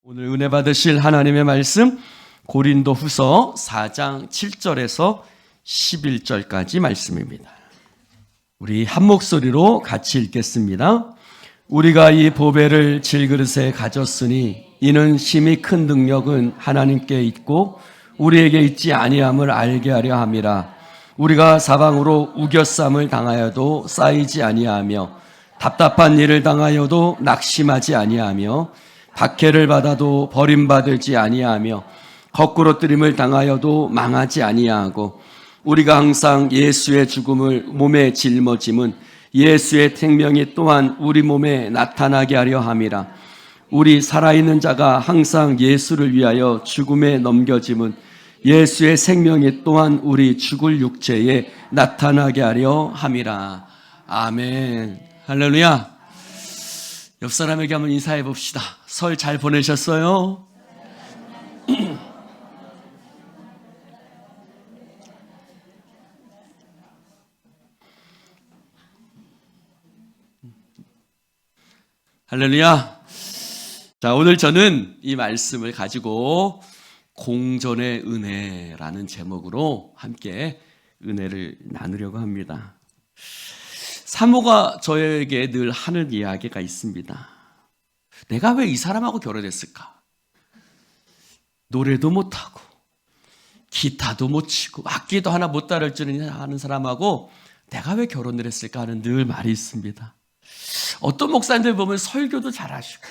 오늘 은혜 받으실 하나님의 말씀 고린도후서 4장 7절에서 11절까지 말씀입니다. 우리 한 목소리로 같이 읽겠습니다. 우리가 이 보배를 질그릇에 가졌으니 이는 심히 큰 능력은 하나님께 있고 우리에게 있지 아니함을 알게 하려 함이라. 우리가 사방으로 우겨쌈을 당하여도 쌓이지 아니하며 답답한 일을 당하여도 낙심하지 아니하며 박해를 받아도 버림받을지 아니하며 거꾸로뜨림을 당하여도 망하지 아니하고 우리가 항상 예수의 죽음을 몸에 짊어짐은 예수의 생명이 또한 우리 몸에 나타나게 하려 함이라. 우리 살아있는 자가 항상 예수를 위하여 죽음에 넘겨짐은 예수의 생명이 또한 우리 죽을 육체에 나타나게 하려 함이라. 아멘. 할렐루야. 옆 사람에게 한번 인사해 봅시다. 설 잘 보내셨어요? 할렐루야. 자, 오늘 저는 이 말씀을 가지고 공존의 은혜라는 제목으로 함께 은혜를 나누려고 합니다. 사모가 저에게 늘 하는 이야기가 있습니다. 내가 왜 이 사람하고 결혼했을까? 노래도 못하고 기타도 못 치고 악기도 하나 못 다룰 줄 아는 사람하고 내가 왜 결혼을 했을까 하는 늘 말이 있습니다. 어떤 목사님들 보면 설교도 잘하시고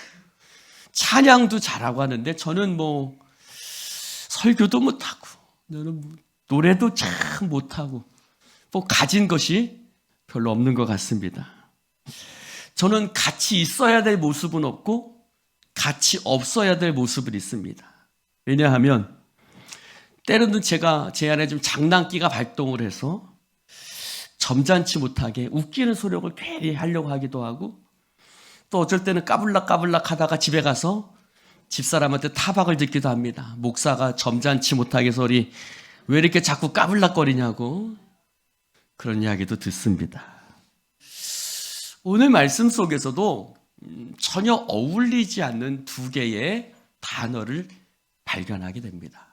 찬양도 잘하고 하는데 저는 설교도 못하고 노래도 참 못하고 가진 것이 별로 없는 것 같습니다. 저는 같이 있어야 될 모습은 없고 같이 없어야 될 모습은 있습니다. 왜냐하면 때로는 제가 제 안에 좀 장난기가 발동을 해서 점잖지 못하게 웃기는 소리를 괜히 하려고 하기도 하고 또 어쩔 때는 까불락까불락 하다가 집에 가서 집사람한테 타박을 듣기도 합니다. 목사가 점잖지 못하게 소리 왜 이렇게 자꾸 까불락거리냐고 그런 이야기도 듣습니다. 오늘 말씀 속에서도 전혀 어울리지 않는 두 개의 단어를 발견하게 됩니다.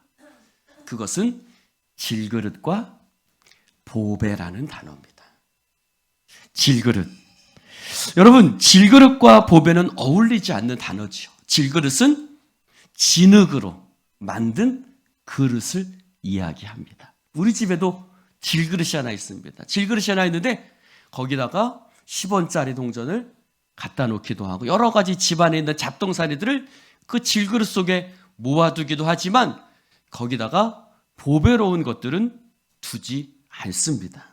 그것은 질그릇과 보배라는 단어입니다. 질그릇. 여러분, 질그릇과 보배는 어울리지 않는 단어죠. 질그릇은 진흙으로 만든 그릇을 이야기합니다. 우리 집에도 질그릇이 하나 있습니다. 질그릇이 하나 있는데 거기다가 10원짜리 동전을 갖다 놓기도 하고 여러 가지 집안에 있는 잡동사니들을 그 질그릇 속에 모아두기도 하지만 거기다가 보배로운 것들은 두지 않습니다.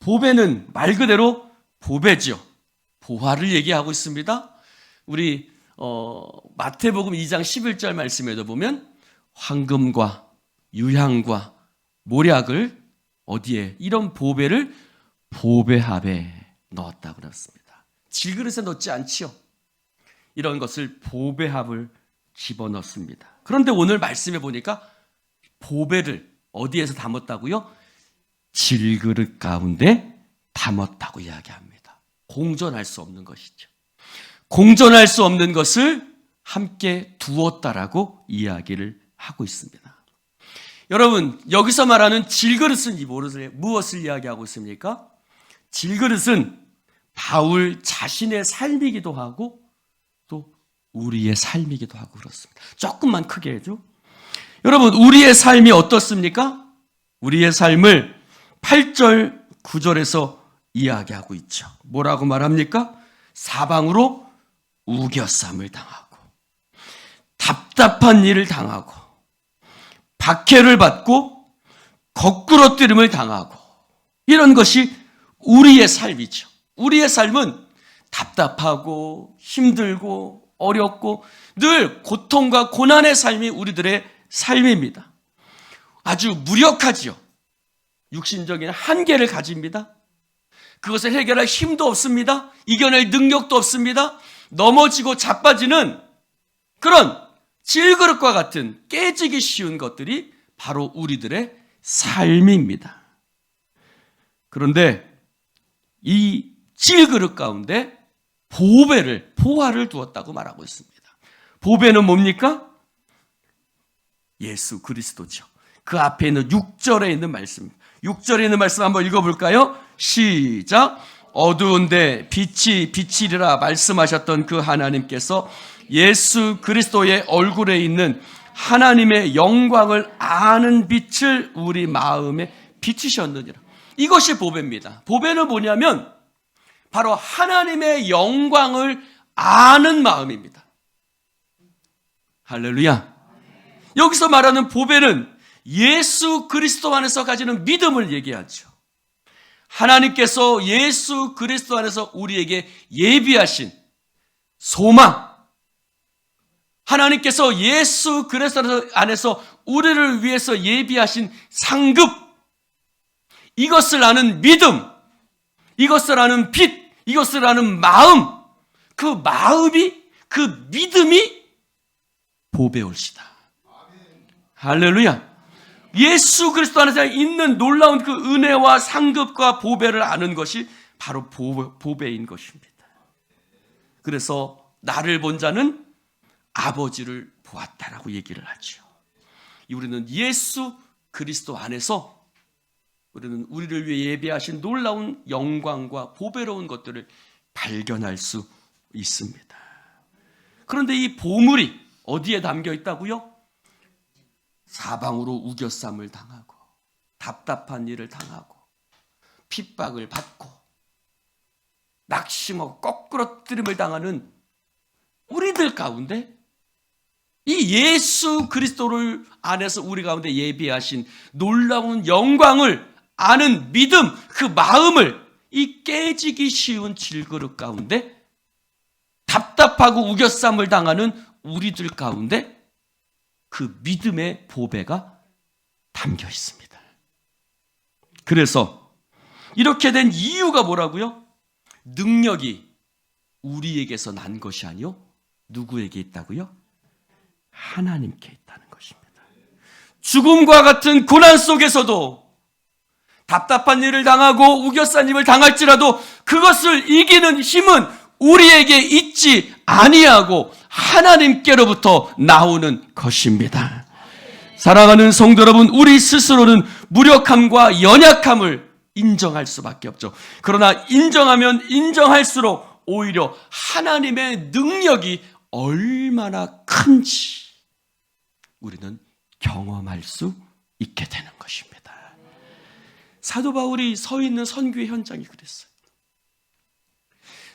보배는 말 그대로 보배죠. 보화를 얘기하고 있습니다. 우리 마태복음 2장 11절 말씀에도 보면 황금과 유향과 모략을 어디에 이런 보배를 보배합에 넣었다고 그랬습니다. 질그릇에 넣지 않지요. 이런 것을 보배합을 집어넣습니다. 그런데 오늘 말씀해 보니까 보배를 어디에서 담았다고요? 질그릇 가운데 담았다고 이야기합니다. 공존할 수 없는 것이죠. 공존할 수 없는 것을 함께 두었다라고 이야기를 하고 있습니다. 여러분, 여기서 말하는 질그릇은 무엇을 이야기하고 있습니까? 질그릇은 바울 자신의 삶이기도 하고 또 우리의 삶이기도 하고 그렇습니다. 조금만 크게 해줘. 여러분, 우리의 삶이 어떻습니까? 우리의 삶을 8절, 9절에서 이야기하고 있죠. 뭐라고 말합니까? 사방으로 우겨쌈을 당하고 답답한 일을 당하고 박해를 받고 거꾸로뜨림을 당하고 이런 것이 우리의 삶이죠. 우리의 삶은 답답하고 힘들고 어렵고 늘 고통과 고난의 삶이 우리들의 삶입니다. 아주 무력하지요. 육신적인 한계를 가집니다. 그것을 해결할 힘도 없습니다. 이겨낼 능력도 없습니다. 넘어지고 자빠지는 그런 질그릇과 같은 깨지기 쉬운 것들이 바로 우리들의 삶입니다. 그런데 이 질그릇 가운데 보화를 두었다고 말하고 있습니다. 보배는 뭡니까? 예수 그리스도죠. 그 앞에 있는 6절에 있는 말씀. 6절에 있는 말씀 한번 읽어볼까요? 시작. 어두운데 빛이 비치리라 말씀하셨던 그 하나님께서 예수 그리스도의 얼굴에 있는 하나님의 영광을 아는 빛을 우리 마음에 비추셨느니라. 이것이 보배입니다. 보배는 뭐냐면 바로 하나님의 영광을 아는 마음입니다. 할렐루야. 여기서 말하는 보배는 예수 그리스도 안에서 가지는 믿음을 얘기하죠. 하나님께서 예수 그리스도 안에서 우리에게 예비하신 소망, 하나님께서 예수 그리스도 안에서 우리를 위해서 예비하신 상급, 이것을 아는 믿음, 이것을 아는 빛, 이것을 아는 마음, 그 마음이, 그 믿음이 보배올시다. 할렐루야. 예수 그리스도 안에서 있는 놀라운 그 은혜와 상급과 보배를 아는 것이 바로 보배인 것입니다. 그래서 나를 본 자는 아버지를 보았다라고 얘기를 하죠. 우리는 예수 그리스도 안에서 우리는 우리를 위해 예비하신 놀라운 영광과 보배로운 것들을 발견할 수 있습니다. 그런데 이 보물이 어디에 담겨 있다고요? 사방으로 우겨쌈을 당하고 답답한 일을 당하고 핍박을 받고 낙심하고 거꾸러뜨림을 당하는 우리들 가운데 이 예수 그리스도를 안에서 우리 가운데 예비하신 놀라운 영광을 아는 믿음, 그 마음을 이 깨지기 쉬운 질그릇 가운데 답답하고 우겨쌈을 당하는 우리들 가운데 그 믿음의 보배가 담겨 있습니다. 그래서 이렇게 된 이유가 뭐라고요? 능력이 우리에게서 난 것이 아니요, 누구에게 있다고요? 하나님께 있다는 것입니다. 죽음과 같은 고난 속에서도 답답한 일을 당하고 우겨싸님을 당할지라도 그것을 이기는 힘은 우리에게 있지 아니하고 하나님께로부터 나오는 것입니다. 사랑하는 성도 여러분, 우리 스스로는 무력함과 연약함을 인정할 수밖에 없죠. 그러나 인정하면 인정할수록 오히려 하나님의 능력이 얼마나 큰지 우리는 경험할 수 있게 되는 것입니다. 사도 바울이 서 있는 선교의 현장이 그랬어요.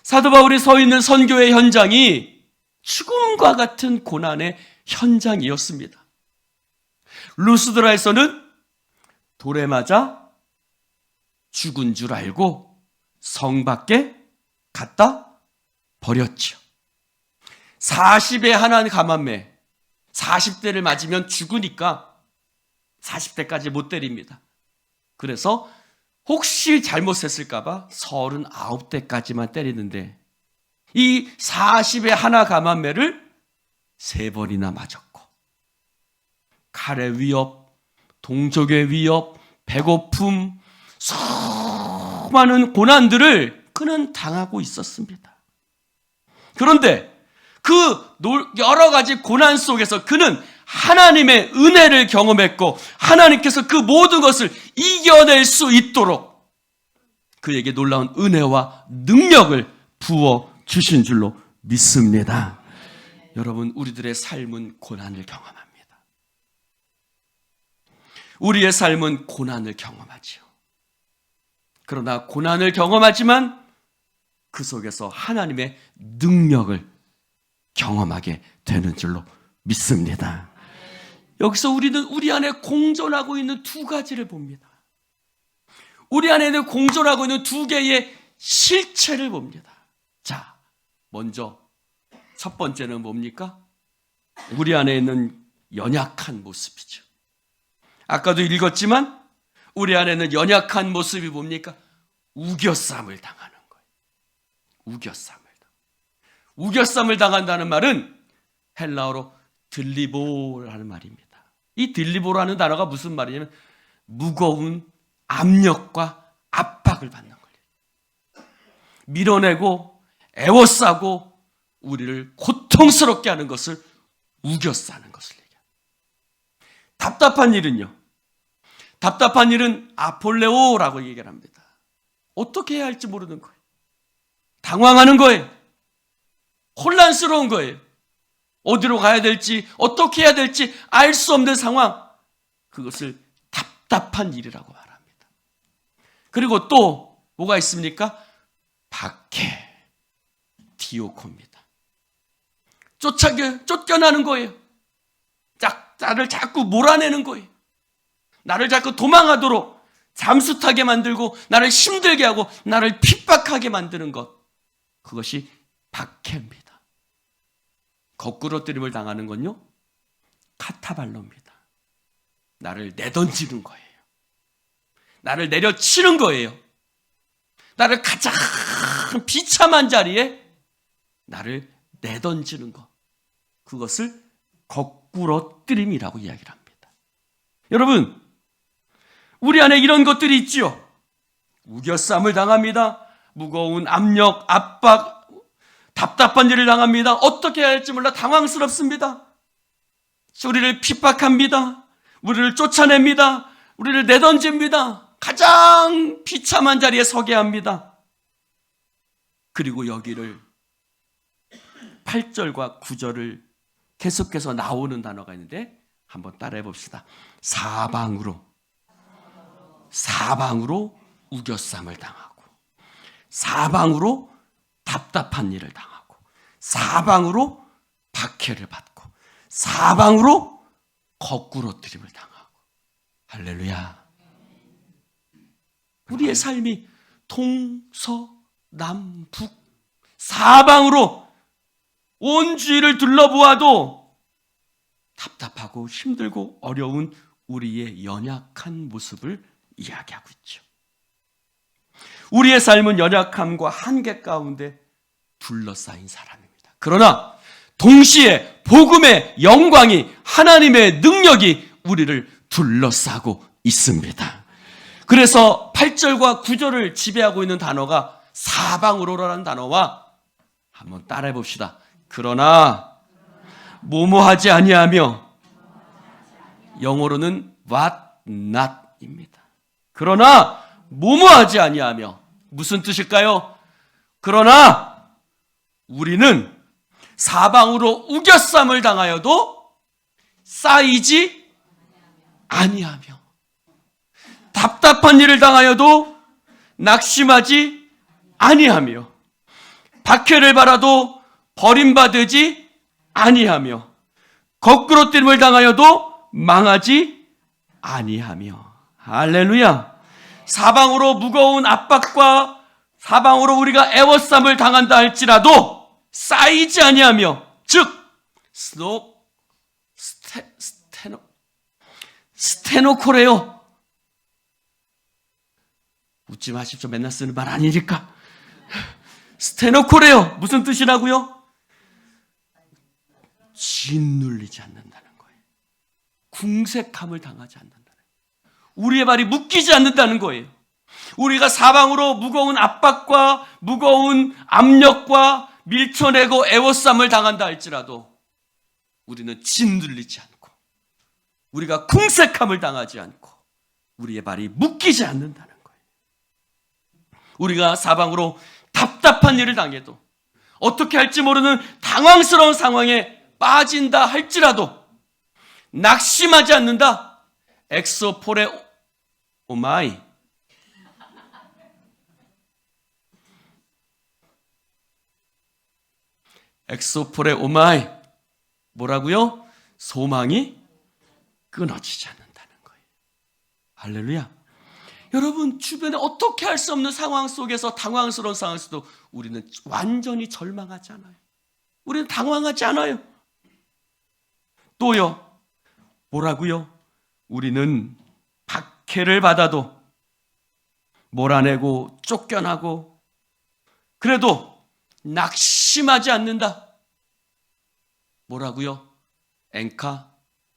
사도 바울이 서 있는 선교의 현장이 죽음과 같은 고난의 현장이었습니다. 루스드라에서는 돌에 맞아 죽은 줄 알고 성 밖에 갖다 버렸죠. 40에 하나 가만매, 40대를 맞으면 죽으니까 40대까지 못 때립니다. 그래서 혹시 잘못했을까 봐 39대까지만 때리는데 이 40에 하나 가만매를 3번이나 맞았고 칼의 위협, 동족의 위협, 배고픔, 수많은 고난들을 그는 당하고 있었습니다. 그런데 그 여러 가지 고난 속에서 그는 하나님의 은혜를 경험했고 하나님께서 그 모든 것을 이겨낼 수 있도록 그에게 놀라운 은혜와 능력을 부어 주신 줄로 믿습니다. 여러분, 우리들의 삶은 고난을 경험합니다. 우리의 삶은 고난을 경험하지요. 그러나 고난을 경험하지만 그 속에서 하나님의 능력을 경험하게 되는 줄로 믿습니다. 여기서 우리는 우리 안에 공존하고 있는 두 가지를 봅니다. 우리 안에는 공존하고 있는 두 개의 실체를 봅니다. 자, 먼저 첫 번째는 뭡니까? 우리 안에 있는 연약한 모습이죠. 아까도 읽었지만 우리 안에는 연약한 모습이 뭡니까? 우겨쌈을 당하는 거예요. 우겨쌈을 당한다는 말은 헬라어로 들리보라는 말입니다. 이 들리보라는 단어가 무슨 말이냐면 무거운 압력과 압박을 받는 거예요. 밀어내고 애워싸고 우리를 고통스럽게 하는 것을 우겨싸는 것을 얘기합니다. 답답한 일은요. 답답한 일은 아폴레오라고 얘기를 합니다. 어떻게 해야 할지 모르는 거예요. 당황하는 거예요. 혼란스러운 거예요. 어디로 가야 될지, 어떻게 해야 될지 알 수 없는 상황. 그것을 답답한 일이라고 말합니다. 그리고 또 뭐가 있습니까? 박해, 디오코입니다. 쫓겨나는 거예요. 나를 자꾸 몰아내는 거예요. 나를 자꾸 도망하도록 잠수 타게 만들고 나를 힘들게 하고 나를 핍박하게 만드는 것. 그것이 박해입니다. 거꾸로 뜨림을 당하는 건요. 카타발로입니다. 나를 내던지는 거예요. 나를 내려치는 거예요. 나를 가장 비참한 자리에 나를 내던지는 것. 그것을 거꾸로 뜨림이라고 이야기를 합니다. 여러분, 우리 안에 이런 것들이 있지요. 우겨쌈을 당합니다. 무거운 압력, 압박, 답답한 일을 당합니다. 어떻게 해야 할지 몰라 당황스럽습니다. 우리를 핍박합니다. 우리를 쫓아냅니다. 우리를 내던집니다. 가장 비참한 자리에 서게 합니다. 그리고 여기를 8절과 9절을 계속해서 나오는 단어가 있는데 한번 따라해 봅시다. 사방으로 우겨쌈을 당하고, 사방으로 답답한 일을 당하고, 사방으로 박해를 받고, 사방으로 거꾸로 뜨림을 당하고. 할렐루야. 우리의 삶이 동서남북 사방으로 온 주위를 둘러보아도 답답하고 힘들고 어려운 우리의 연약한 모습을 이야기하고 있죠. 우리의 삶은 연약함과 한계 가운데 둘러싸인 사람입니다. 그러나 동시에 복음의 영광이, 하나님의 능력이 우리를 둘러싸고 있습니다. 그래서 8절과 9절을 지배하고 있는 단어가 사방으로라는 단어와 한번 따라해 봅시다. 그러나 뭐뭐하지 아니하며, 영어로는 what not입니다. 그러나 뭐뭐하지 아니하며, 무슨 뜻일까요? 그러나 우리는 사방으로 우겨쌈을 당하여도 쌓이지 아니하며, 답답한 일을 당하여도 낙심하지 아니하며, 박해를 받아도 버림받지 아니하며, 거꾸로 뜨림을 당하여도 망하지 아니하며. 할렐루야. 사방으로 무거운 압박과 사방으로 우리가 애워쌈을 당한다 할지라도 쌓이지 아니하며, 즉 스테노코레요. 웃지 마십시오. 맨날 쓰는 말 아니니까. 스테노코레요. 무슨 뜻이라고요? 짓눌리지 않는다는 거예요. 궁색함을 당하지 않는다는 거예요. 우리의 발이 묶이지 않는다는 거예요. 우리가 사방으로 무거운 압박과 무거운 압력과 밀쳐내고 애워쌈을 당한다 할지라도 우리는 짓눌리지 않고, 우리가 궁색함을 당하지 않고, 우리의 발이 묶이지 않는다는 거예요. 우리가 사방으로 답답한 일을 당해도, 어떻게 할지 모르는 당황스러운 상황에 빠진다 할지라도 낙심하지 않는다. 엑소포레 오마이. 엑소포레 오마이. 뭐라고요? 소망이 끊어지지 않는다는 거예요. 할렐루야. 여러분, 주변에 어떻게 할 수 없는 상황 속에서, 당황스러운 상황에서도 우리는 완전히 절망하지 않아요. 우리는 당황하지 않아요. 또요, 뭐라고요? 우리는 박해를 받아도, 몰아내고 쫓겨나고, 그래도 낙심하지 않는다. 뭐라고요? 엔카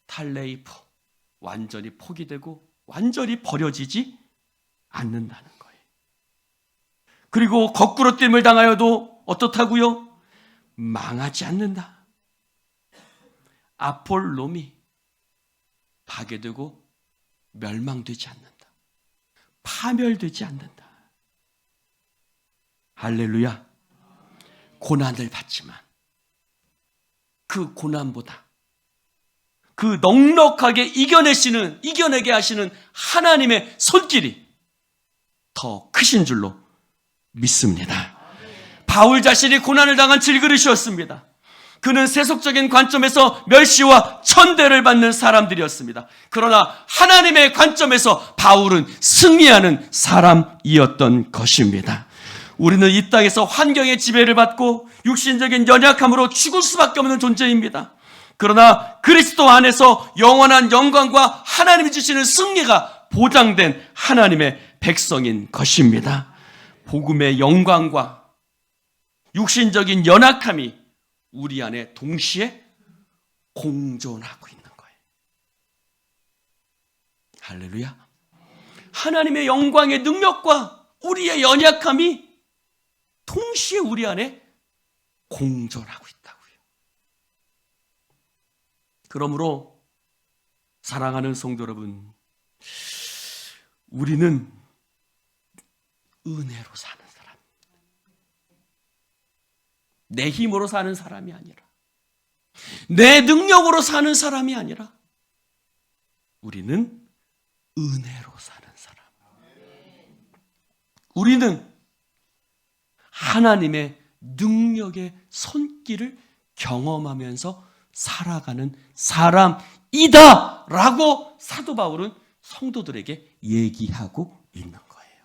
탈레이포. 완전히 포기되고 완전히 버려지지 않는다는 거예요. 그리고 거꾸로 뜸을 당하여도 어떻다고요? 망하지 않는다. 아폴롬이 파괴되고 멸망되지 않는다. 파멸되지 않는다. 할렐루야. 고난을 받지만 그 고난보다 그 넉넉하게 이겨내게 하시는 하나님의 손길이 더 크신 줄로 믿습니다. 바울 자신이 고난을 당한 질그릇이었습니다. 그는 세속적인 관점에서 멸시와 천대를 받는 사람들이었습니다. 그러나 하나님의 관점에서 바울은 승리하는 사람이었던 것입니다. 우리는 이 땅에서 환경의 지배를 받고 육신적인 연약함으로 죽을 수밖에 없는 존재입니다. 그러나 그리스도 안에서 영원한 영광과 하나님이 주시는 승리가 보장된 하나님의 백성인 것입니다. 복음의 영광과 육신적인 연약함이 우리 안에 동시에 공존하고 있는 거예요. 할렐루야. 하나님의 영광의 능력과 우리의 연약함이 동시에 우리 안에 공존하고 있다고요. 그러므로 사랑하는 성도 여러분, 우리는 은혜로 사는 사람, 내 힘으로 사는 사람이 아니라, 내 능력으로 사는 사람이 아니라, 우리는 은혜로 사는 사람. 우리는 하나님의 능력의 손길을 경험하면서 살아가는 사람이다 라고 사도 바울은 성도들에게 얘기하고 있는 거예요.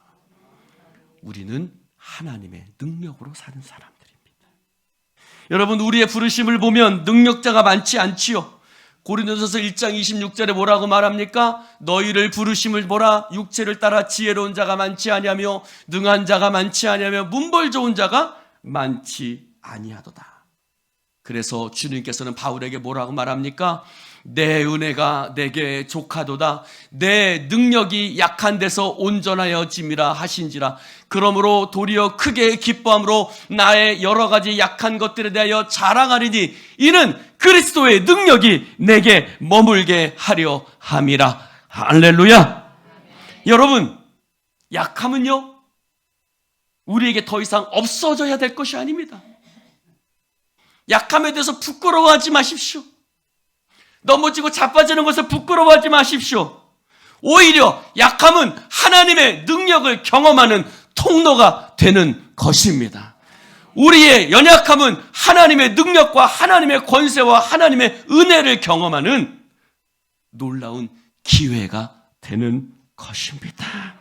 우리는 하나님의 능력으로 사는 사람들입니다. 여러분, 우리의 부르심을 보면 능력자가 많지 않지요. 고린도전서 1장 26절에 뭐라고 말합니까? 너희를 부르심을 보라. 육체를 따라 지혜로운 자가 많지 아니하며 능한 자가 많지 아니하며 문벌 좋은 자가 많지 아니하도다. 그래서 주님께서는 바울에게 뭐라고 말합니까? 내 은혜가 내게 족하도다. 내 능력이 약한 데서 온전하여짐이라 하신지라. 그러므로 도리어 크게 기뻐함으로 나의 여러 가지 약한 것들에 대하여 자랑하리니 이는 그리스도의 능력이 내게 머물게 하려 함이라. 할렐루야. 여러분, 약함은요 우리에게 더 이상 없어져야 될 것이 아닙니다. 약함에 대해서 부끄러워하지 마십시오. 넘어지고 자빠지는 것을 부끄러워하지 마십시오. 오히려 약함은 하나님의 능력을 경험하는 통로가 되는 것입니다. 우리의 연약함은 하나님의 능력과 하나님의 권세와 하나님의 은혜를 경험하는 놀라운 기회가 되는 것입니다.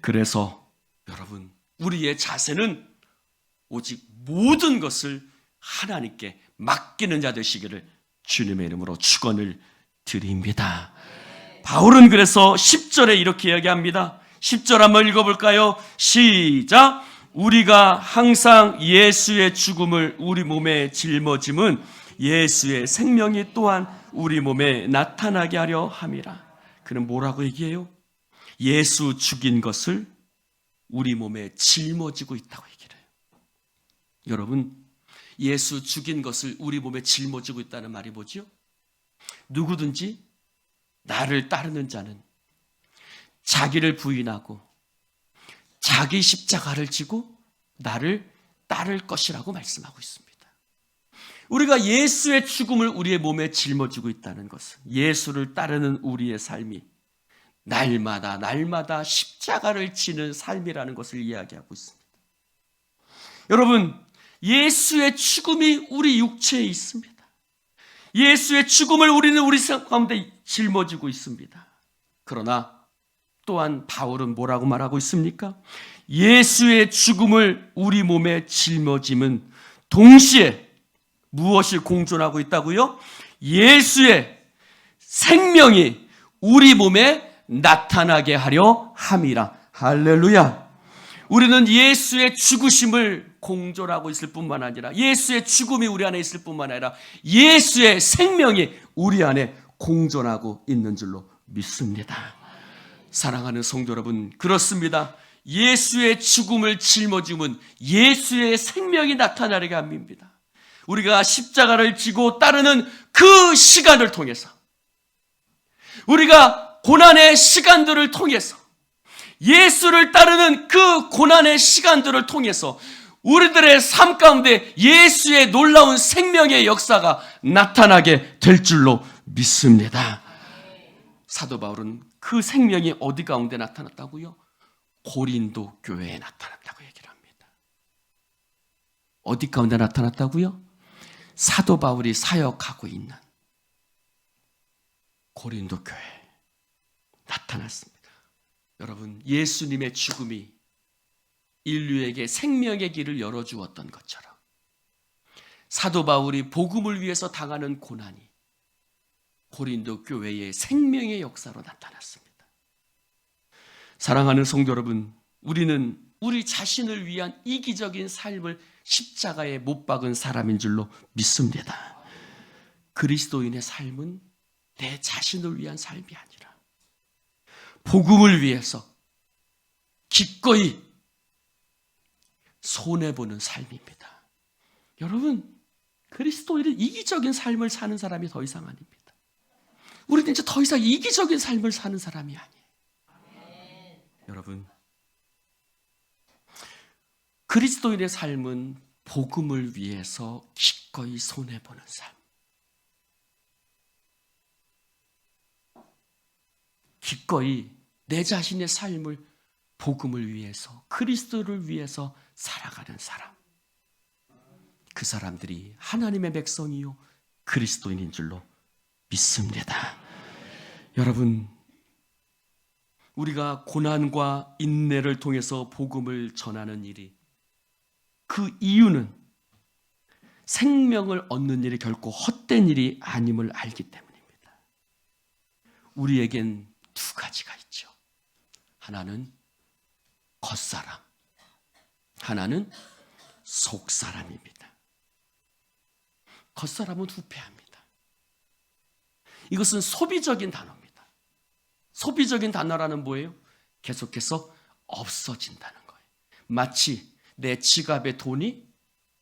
그래서 여러분, 우리의 자세는 오직 모든 것을 하나님께 맡기는 자 되시기를 주님의 이름으로 축원을 드립니다. 바울은 그래서 10절에 이렇게 이야기합니다. 10절 한번 읽어볼까요? 시작. 우리가 항상 예수의 죽음을 우리 몸에 짊어짐은 예수의 생명이 또한 우리 몸에 나타나게 하려 함이라. 그는 뭐라고 얘기해요? 예수 죽인 것을 우리 몸에 짊어지고 있다고 얘기를 해요. 여러분, 예수 죽인 것을 우리 몸에 짊어지고 있다는 말이 뭐죠? 누구든지 나를 따르는 자는 자기를 부인하고 자기 십자가를 지고 나를 따를 것이라고 말씀하고 있습니다. 우리가 예수의 죽음을 우리의 몸에 짊어지고 있다는 것은 예수를 따르는 우리의 삶이 날마다 십자가를 지는 삶이라는 것을 이야기하고 있습니다. 여러분, 예수의 죽음이 우리 육체에 있습니다. 예수의 죽음을 우리는 우리 삶 가운데 짊어지고 있습니다. 그러나 또한 바울은 뭐라고 말하고 있습니까? 예수의 죽음을 우리 몸에 짊어짐은 동시에 무엇이 공존하고 있다고요? 예수의 생명이 우리 몸에 나타나게 하려 함이라. 할렐루야. 우리는 예수의 죽으심을 공존하고 있을 뿐만 아니라 예수의 죽음이 우리 안에 있을 뿐만 아니라 예수의 생명이 우리 안에 공존하고 있는 줄로 믿습니다. 사랑하는 성도 여러분, 그렇습니다. 예수의 죽음을 짊어짐은 예수의 생명이 나타나게 합니다. 우리가 십자가를 지고 따르는 그 시간을 통해서, 우리가 고난의 시간들을 통해서, 예수를 따르는 그 고난의 시간들을 통해서 우리들의 삶 가운데 예수의 놀라운 생명의 역사가 나타나게 될 줄로 믿습니다. 사도 바울은 그 생명이 어디 가운데 나타났다고요? 고린도 교회에 나타났다고 얘기를 합니다. 어디 가운데 나타났다고요? 사도 바울이 사역하고 있는 고린도 교회에 나타났습니다. 여러분, 예수님의 죽음이 인류에게 생명의 길을 열어주었던 것처럼 사도 바울이 복음을 위해서 당하는 고난이 고린도 교회의 생명의 역사로 나타났습니다. 사랑하는 성도 여러분, 우리는 우리 자신을 위한 이기적인 삶을 십자가에 못 박은 사람인 줄로 믿습니다. 그리스도인의 삶은 내 자신을 위한 삶이 아니라 복음을 위해서 기꺼이 손해보는 삶입니다. 여러분, 그리스도인은 이기적인 삶을 사는 사람이 더 이상 아닙니다. 우리는 이제 더 이상 이기적인 삶을 사는 사람이 아니에요. 여러분, 그리스도인의 삶은 복음을 위해서 기꺼이 손해보는 삶. 기꺼이 내 자신의 삶을 복음을 위해서, 그리스도를 위해서 살아가는 사람. 그 사람들이 하나님의 백성이요 그리스도인인 줄로 믿습니다. 여러분, 우리가 고난과 인내를 통해서 복음을 전하는 일이, 그 이유는 생명을 얻는 일이 결코 헛된 일이 아님을 알기 때문입니다. 우리에겐 두 가지가 있죠. 하나는 겉사람, 하나는 속사람입니다. 겉사람은 후패합니다. 이것은 소비적인 단어입니다. 소비적인 단어라는 뭐예요? 계속해서 없어진다는 거예요. 마치 내 지갑에 돈이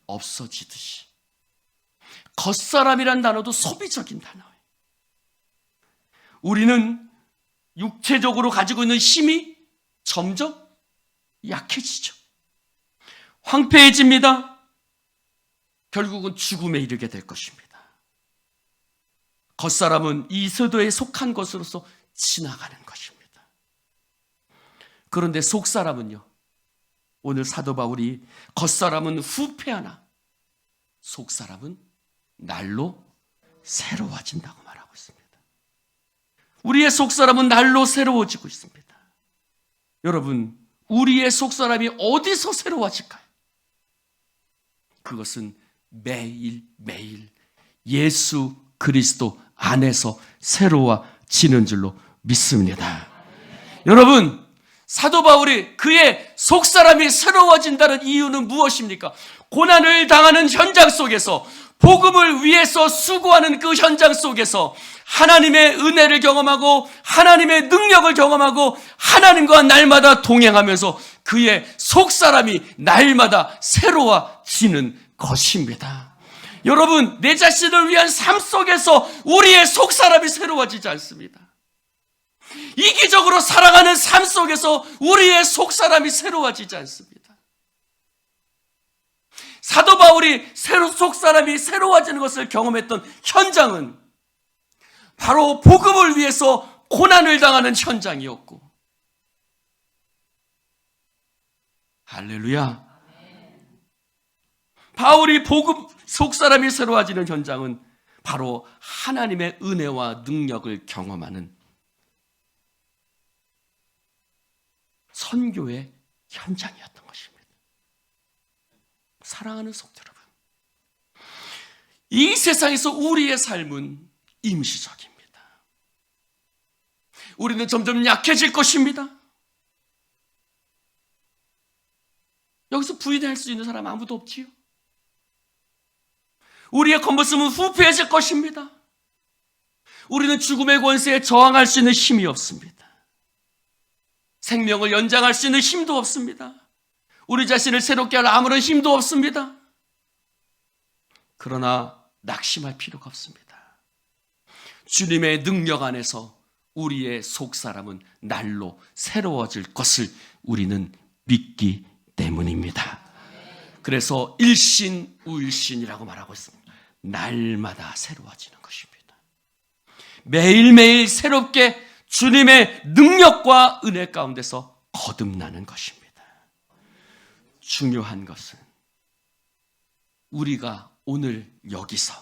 없어지듯이. 겉사람이란 단어도 소비적인 단어예요. 우리는 육체적으로 가지고 있는 힘이 점점 약해지죠. 황폐해집니다. 결국은 죽음에 이르게 될 것입니다. 겉사람은 이 세도에 속한 것으로서 지나가는 것입니다. 그런데 속사람은요, 오늘 사도 바울이 겉사람은 후패하나 속사람은 날로 새로워진다고 말하고 있습니다. 우리의 속사람은 날로 새로워지고 있습니다. 여러분, 우리의 속사람이 어디서 새로워질까요? 그것은 매일매일 예수 그리스도 안에서 새로워지는 줄로 믿습니다. 여러분, 사도 바울이 그의 속사람이 새로워진다는 이유는 무엇입니까? 고난을 당하는 현장 속에서, 복음을 위해서 수고하는 그 현장 속에서 하나님의 은혜를 경험하고 하나님의 능력을 경험하고 하나님과 날마다 동행하면서 그의 속사람이 날마다 새로워지는 것입니다. 여러분, 내 자신을 위한 삶 속에서 우리의 속사람이 새로워지지 않습니다. 이기적으로 살아가는 삶 속에서 우리의 속사람이 새로워지지 않습니다. 사도 바울이 속사람이 새로워지는 것을 경험했던 현장은 바로 복음을 위해서 고난을 당하는 현장이었고, 할렐루야. 바울이 속사람이 새로워지는 현장은 바로 하나님의 은혜와 능력을 경험하는 선교의 현장이었던 것입니다. 사랑하는 성도 여러분, 이 세상에서 우리의 삶은 임시적입니다. 우리는 점점 약해질 것입니다. 여기서 부인할 수 있는 사람 아무도 없지요. 우리의 겉모습은 후패해질 것입니다. 우리는 죽음의 권세에 저항할 수 있는 힘이 없습니다. 생명을 연장할 수 있는 힘도 없습니다. 우리 자신을 새롭게 할 아무런 힘도 없습니다. 그러나 낙심할 필요가 없습니다. 주님의 능력 안에서 우리의 속사람은 날로 새로워질 것을 우리는 믿기 때문입니다. 그래서 일신우일신이라고 말하고 있습니다. 날마다 새로워지는 것입니다. 매일매일 새롭게 주님의 능력과 은혜 가운데서 거듭나는 것입니다. 중요한 것은 우리가 오늘 여기서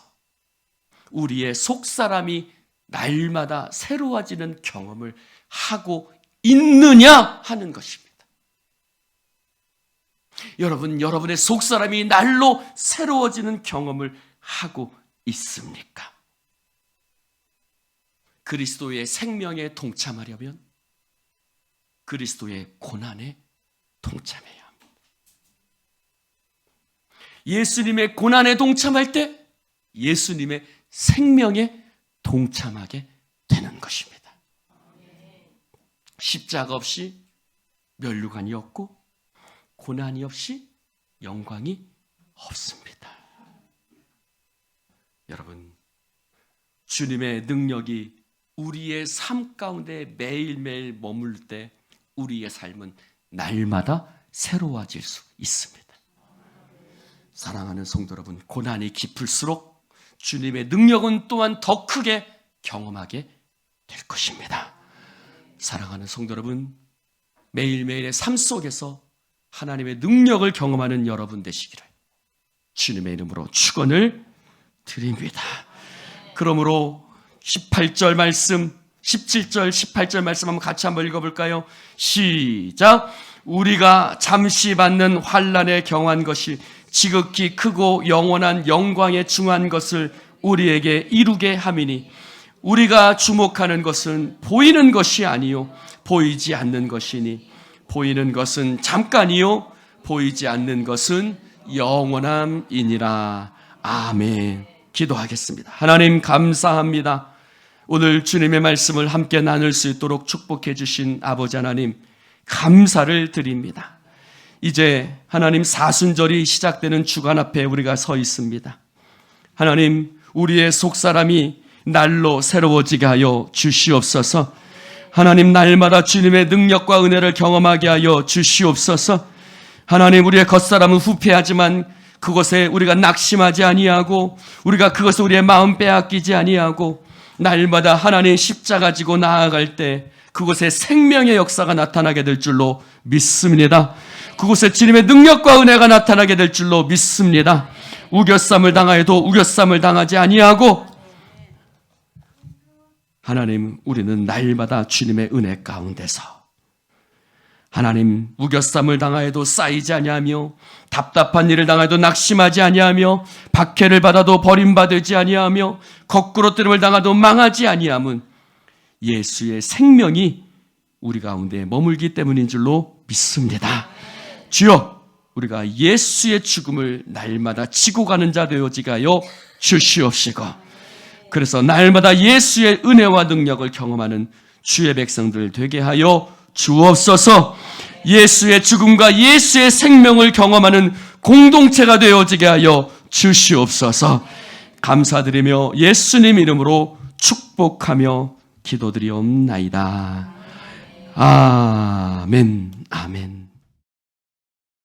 우리의 속사람이 날마다 새로워지는 경험을 하고 있느냐 하는 것입니다. 여러분, 여러분의 속사람이 날로 새로워지는 경험을 하고 있습니까? 그리스도의 생명에 동참하려면 그리스도의 고난에 동참해야 합니다. 예수님의 고난에 동참할 때 예수님의 생명에 동참하게 되는 것입니다. 십자가 없이 면류관이 없고 고난이 없이 영광이 없습니다. 여러분, 주님의 능력이 우리의 삶 가운데 매일매일 머물 때 우리의 삶은 날마다 새로워질 수 있습니다. 사랑하는 성도 여러분, 고난이 깊을수록 주님의 능력은 또한 더 크게 경험하게 될 것입니다. 사랑하는 성도 여러분, 매일매일의 삶 속에서 하나님의 능력을 경험하는 여러분 되시기를 주님의 이름으로 축원을 드립니다. 그러므로 18절 말씀, 17절, 18절 말씀 한번 같이 한번 읽어볼까요? 시작! 우리가 잠시 받는 환난에 경한 것이 지극히 크고 영원한 영광에 중한 것을 우리에게 이루게 함이니 우리가 주목하는 것은 보이는 것이 아니요 보이지 않는 것이니 보이는 것은 잠깐이요 보이지 않는 것은 영원함이니라. 아멘. 기도하겠습니다. 하나님 감사합니다. 오늘 주님의 말씀을 함께 나눌 수 있도록 축복해 주신 아버지 하나님 감사를 드립니다. 이제 하나님 사순절이 시작되는 주간 앞에 우리가 서 있습니다. 하나님, 우리의 속사람이 날로 새로워지게 하여 주시옵소서. 하나님, 날마다 주님의 능력과 은혜를 경험하게 하여 주시옵소서. 하나님, 우리의 겉사람은 후패하지만 그것에 우리가 낙심하지 아니하고 우리가 그것을 우리의 마음 빼앗기지 아니하고 날마다 하나님의 십자가 지고 나아갈 때 그곳에 생명의 역사가 나타나게 될 줄로 믿습니다. 그곳에 주님의 능력과 은혜가 나타나게 될 줄로 믿습니다. 우겨쌈을 당하여도 우겨쌈을 당하지 아니하고 하나님, 우리는 날마다 주님의 은혜 가운데서 하나님, 우겨쌈을 당하여도 쌓이지 아니하며 답답한 일을 당하여도 낙심하지 아니하며 박해를 받아도 버림받지 아니하며 거꾸로 뜨름을 당하도 망하지 아니함은 예수의 생명이 우리 가운데 머물기 때문인 줄로 믿습니다. 주여, 우리가 예수의 죽음을 날마다 지고 가는 자 되어지게 하여 주시옵시고 그래서 날마다 예수의 은혜와 능력을 경험하는 주의 백성들 되게 하여 주옵소서. 예수의 죽음과 예수의 생명을 경험하는 공동체가 되어지게 하여 주시옵소서. 감사드리며 예수님 이름으로 축복하며 기도드리옵나이다. 아멘. 아멘.